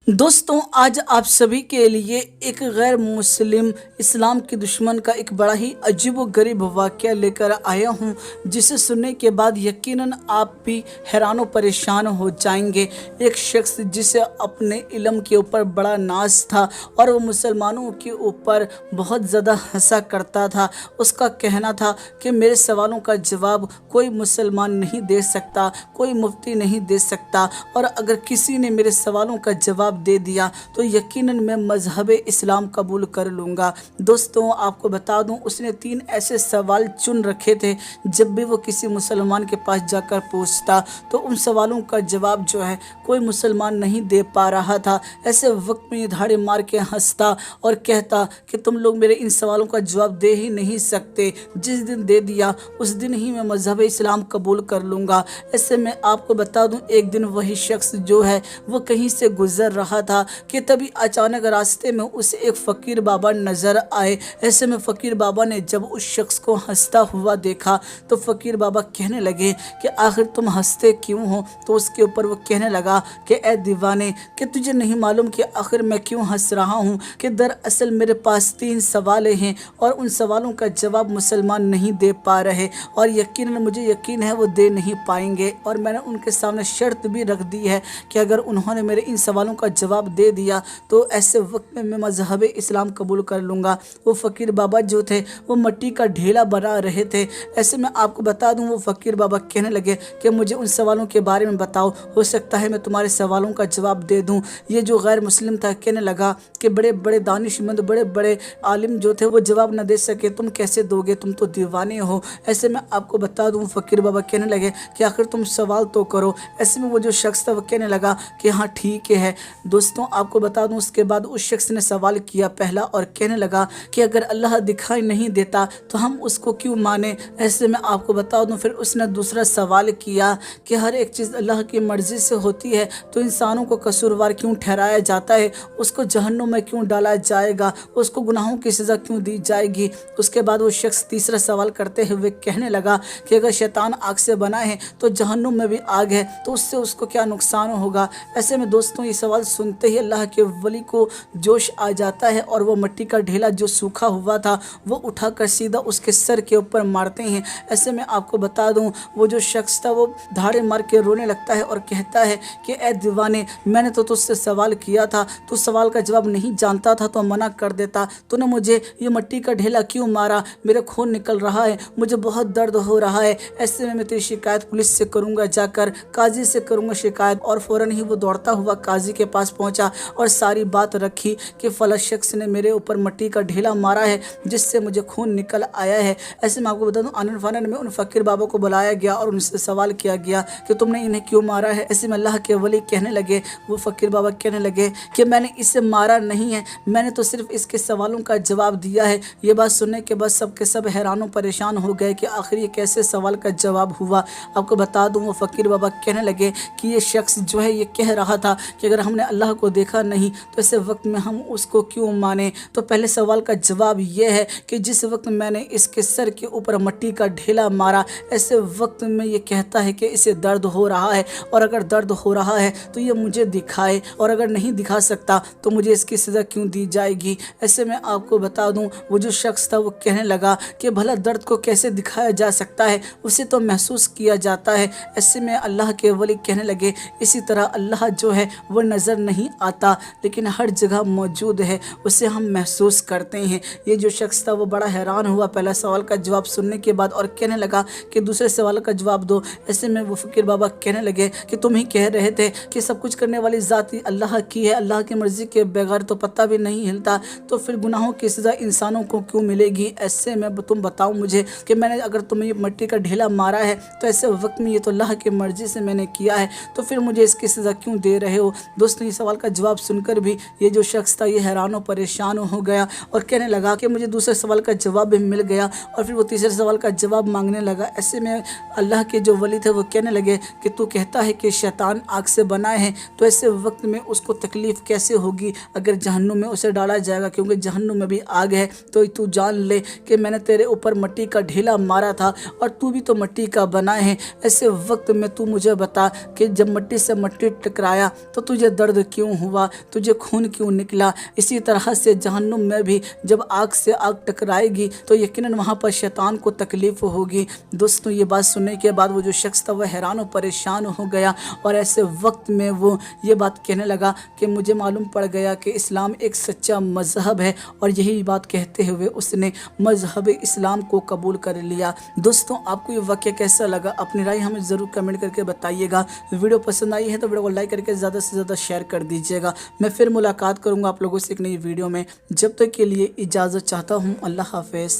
दोस्तों, आज आप सभी के लिए एक गैर मुस्लिम इस्लाम के दुश्मन का एक बड़ा ही अजीबोगरीब वाक़या लेकर आया हूं, जिसे सुनने के बाद यकीनन आप भी हैरान व परेशान हो जाएंगे। एक शख्स जिसे अपने इल्म के ऊपर बड़ा नाज था और वो मुसलमानों के ऊपर बहुत ज़्यादा हंसा करता था। उसका कहना था कि मेरे सवालों का जवाब कोई मुसलमान नहीं दे सकता, कोई मुफ्ती नहीं दे सकता, और अगर किसी ने मेरे सवालों का जवाब दे दिया तो यकीनन मैं मज़हब इस्लाम कबूल कर लूँगा। दोस्तों, आपको बता दूं, उसने 3 ऐसे सवाल चुन रखे थे। जब भी वो किसी मुसलमान के पास जाकर पूछता तो उन सवालों का जवाब जो है कोई मुसलमान नहीं दे पा रहा था। ऐसे वक्त में ये धाड़े मार के हंसता और कहता कि तुम लोग मेरे इन सवालों का जवाब दे ही नहीं सकते, जिस दिन दे दिया उस दिन ही मैं मज़हब इस्लाम कबूल कर लूँगा। ऐसे में आपको बता दूं, एक दिन वही शख्स जो है वो कहीं से गुजर रहा था कि तभी अचानक रास्ते में उसे एक फ़कीर बाबा नज़र आए। ऐसे में फ़कीर बाबा ने जब उस शख्स को हंसता हुआ देखा तो फ़कीर बाबा कहने लगे कि आखिर तुम हंसते क्यों हो? तो उसके ऊपर वो कहने लगा कि ए दीवाने, कि तुझे नहीं मालूम कि आखिर मैं क्यों हंस रहा हूँ? कि दरअसल मेरे पास 3 सवाल हैं और उन सवालों का जवाब मुसलमान नहीं दे पा रहे, और यकीनन मुझे यकीन है वो दे नहीं पाएंगे। और मैंने उनके सामने शर्त भी रख दी है कि अगर उन्होंने मेरे इन सवालों का जवाब दे दिया तो ऐसे वक्त में मैं मज़हब इस्लाम कबूल कर लूँगा। वो फ़कीर बाबा जो थे वो मिट्टी का ढेला बना रहे थे। ऐसे में आपको बता दूं, वो फ़कीर बाबा कहने लगे कि मुझे उन सवालों के बारे में बताओ, हो सकता है मैं तुम्हारे सवालों का जवाब दे दूं। ये जो गैर मुस्लिम था कहने लगा कि बड़े बड़े दानिशमंद, बड़े बड़े आलिम जो थे वो जवाब न दे सके, तुम कैसे दोगे? तुम तो दीवाने हो। ऐसे में आपको बता दूं, फ़कीर बाबा कहने लगे कि आखिर तुम सवाल तो करो। ऐसे में वो जो शख्स था वो कहने लगा कि हाँ ठीक है। दोस्तों, आपको बता दूं, उसके बाद उस शख्स ने सवाल किया पहला, और कहने लगा कि अगर अल्लाह दिखाई नहीं देता तो हम उसको क्यों माने? ऐसे में आपको बता दूं, फिर उसने दूसरा सवाल किया कि हर एक चीज़ अल्लाह की मर्ज़ी से होती है तो इंसानों को कसूरवार क्यों ठहराया जाता है? उसको जहन्नुम में क्यों डाला जाएगा? उसको गुनाहों की सज़ा क्यों दी जाएगी? उसके बाद वो शख्स तीसरा सवाल करते हुए कहने लगा कि अगर शैतान आग से बना है तो जहन्नुम में भी आग है, तो उससे उसको क्या नुकसान होगा? ऐसे में दोस्तों, ये सवाल सुनते ही अल्लाह के वली को जोश आ जाता है और वो मिट्टी का ढेला जो सूखा हुआ था वो उठाकर सीधा उसके सर के ऊपर मारते हैं। ऐसे में आपको बता दूं, वो जो शख्स था वो धाड़े मार के रोने लगता है और कहता है कि ए दीवाने, मैंने तो तुझसे सवाल किया था, तू सवाल का जवाब नहीं जानता था तो मना कर देता। तूने मुझे ये मिट्टी का ढेला क्यों मारा? मेरे खून निकल रहा है, मुझे बहुत दर्द हो रहा है। ऐसे में मैं तेरी शिकायत पुलिस से करूँगा, जाकर काजी से करूँगा शिकायत। और फ़ौरन ही वो दौड़ता हुआ काजी के पास पहुँचा और सारी बात रखी कि फला शख्स ने मेरे ऊपर मिट्टी का ढेला मारा है जिससे मुझे खून निकल आया है। ऐसे में आपको बता दूं, आनन फानन में उन फ़कीर बाबा को बुलाया गया और उनसे सवाल किया गया कि तुमने इन्हें क्यों मारा है? ऐसे में अल्लाह के वली कहने लगे, वो फ़कीर बाबा कहने लगे कि मैंने इसे मारा नहीं है, मैंने तो सिर्फ इसके सवालों का जवाब दिया है। ये बात सुनने के बाद सब के सब हैरान और परेशान हो गए कि आखिर ये कैसे सवाल का जवाब हुआ। आपको बता दूँ, वो फ़कीर बाबा कहने लगे कि ये शख्स जो है ये कह रहा था कि अगर हमने अल्लाह को देखा नहीं तो ऐसे वक्त में हम उसको क्यों माने? तो पहले सवाल का जवाब ये है कि जिस वक्त मैंने इसके सर के ऊपर मिट्टी का ढेला मारा, ऐसे वक्त में ये कहता है कि इसे दर्द हो रहा है, और अगर दर्द हो रहा है तो ये मुझे दिखाए, और अगर नहीं दिखा सकता तो मुझे इसकी सज़ा क्यों दी जाएगी? ऐसे में आपको बता दूं, वो जो शख्स था वो कहने लगा कि भला दर्द को कैसे दिखाया जा सकता है, उसे तो महसूस किया जाता है। ऐसे में अल्लाह के वली कहने लगे, इसी तरह अल्लाह जो है वो नज़र नहीं आता लेकिन हर जगह मौजूद है, उसे हम महसूस करते हैं। ये जो शख्स था वो बड़ा हैरान हुआ पहला सवाल का जवाब सुनने के बाद, और कहने लगा कि दूसरे सवाल का जवाब दो। ऐसे में वो फ़कीर बाबा कहने लगे कि तुम ही कह रहे थे कि सब कुछ करने वाली ज़ात अल्लाह की है, अल्लाह की मर्ज़ी के बगैर तो पत्ता भी नहीं हिलता, तो फिर गुनाहों की सज़ा इंसानों को क्यों मिलेगी? ऐसे में तुम बताओ मुझे कि मैंने अगर तुम्हें मिट्टी का ढेला मारा है तो ऐसे वक्त में ये तो अल्लाह की मर्ज़ी से मैंने किया है, तो फिर मुझे इसकी सज़ा क्यों दे रहे हो? दोस्तों, ये सवाल का जवाब सुनकर भी ये जो शख्स था ये हैरान और परेशान हो गया और कहने लगा कि मुझे दूसरे सवाल का जवाब भी मिल गया, और फिर वो तीसरे सवाल का जवाब मांगने लगा। ऐसे में अल्लाह के जो वली थे वो कहने लगे कि तू कहता है कि शैतान आग से बना है, तो ऐसे वक्त में उसको तकलीफ़ कैसे होगी अगर जहन्नुम में उसे डाला जाएगा, क्योंकि जहन्नुम में भी आग है। तो तू जान ले कि मैंने तेरे ऊपर मिट्टी का ढेला मारा था और तू भी तो मिट्टी का बना है। ऐसे वक्त में तू मुझे बता कि जब मिट्टी से मिट्टी टकराया तो तुझे दर्द درد کیوں ہوا، تجھے خون کیوں نکلا۔ اسی طرح سے جہنم میں بھی جب آگ سے آگ ٹکرائے گی تو یقیناً وہاں پر شیطان کو تکلیف ہوگی۔ دوستوں یہ بات سننے کے بعد وہ جو شخص تھا وہ حیران و پریشان ہو گیا، اور ایسے وقت میں وہ یہ بات کہنے لگا کہ مجھے معلوم پڑ گیا کہ اسلام ایک سچا مذہب ہے، اور یہی بات کہتے ہوئے اس نے مذہب اسلام کو قبول کر لیا۔ دوستوں آپ کو یہ واقعہ کیسا لگا؟ اپنی رائے ہمیں ضرور کمنٹ کر کے بتائیے گا۔ ویڈیو پسند آئی ہے تو ویڈیو کو لائک کر کے زیادہ سے زیادہ شیئر کر دیجیے گا۔ میں پھر ملاقات کروں گا آپ لوگوں سے ایک نئی ویڈیو میں، جب تک کے لیے اجازت چاہتا ہوں۔ اللہ حافظ۔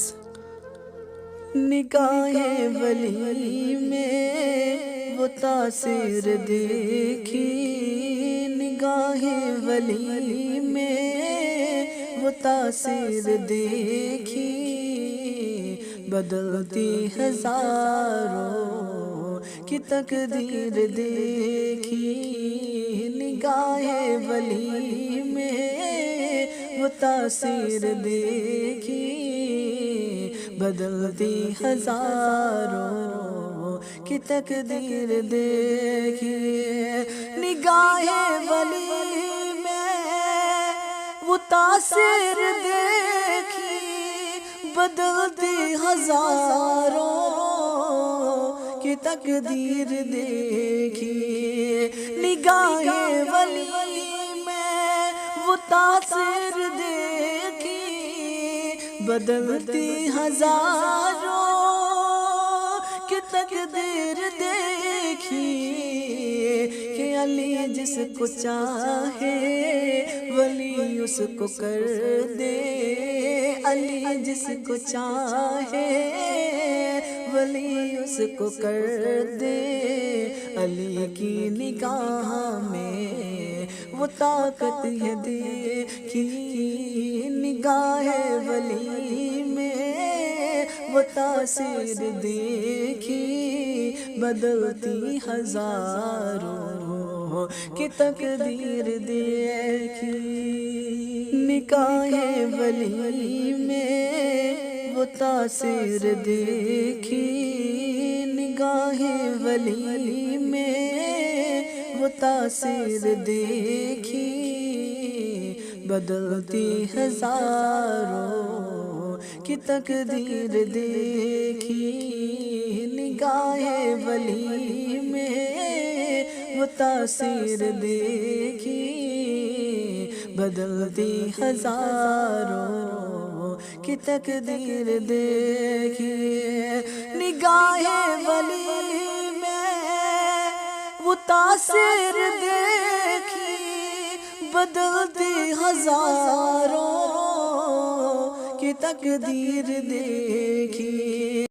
نگاہ ولی میں وہ تاثیر دیکھی، نگاہ ولی میں وہ تاثیر دیکھی، بدلتی ہزاروں کی تقدیر دیکھی، نگاہ ولی میں وہ تاثیر دیکھی، بدلتی ہزاروں کی تقدیر دیکھی، نگاہ ولی میں وہ تاثیر دیکھی، بدلتی ہزاروں کی تقدیر دیکھی، نگاہ ولی میں وہ تاثیر دیکھی، بدلتی ہزاروں کی تقدیر دیکھی، کہ علی جس کو چاہے ولی اس کو کر دے، علی جس کو چاہے ولی اس کو کر دے، علی کی نگاہ میں وہ طاقت ہے دیکھی، نگاہ ولی میں وہ تاثیر دیکھی، بدلتی ہزاروں کی تقدیر دیکھی، نگاہ ولی میں وہ تاثیر دیکھی، نگاہ ولی میں وہ تاثیر دیکھی، بدلتی ہزاروں کی تقدیر دیکھی، نگاہ ولی میں وہ تاثیر دیکھی، بدلتی ہزاروں کی تقدیر دیکھی، نگاہ ولی میں وہ تاثیر دیکھی، بدلتی ہزاروں کی تقدیر دیکھی۔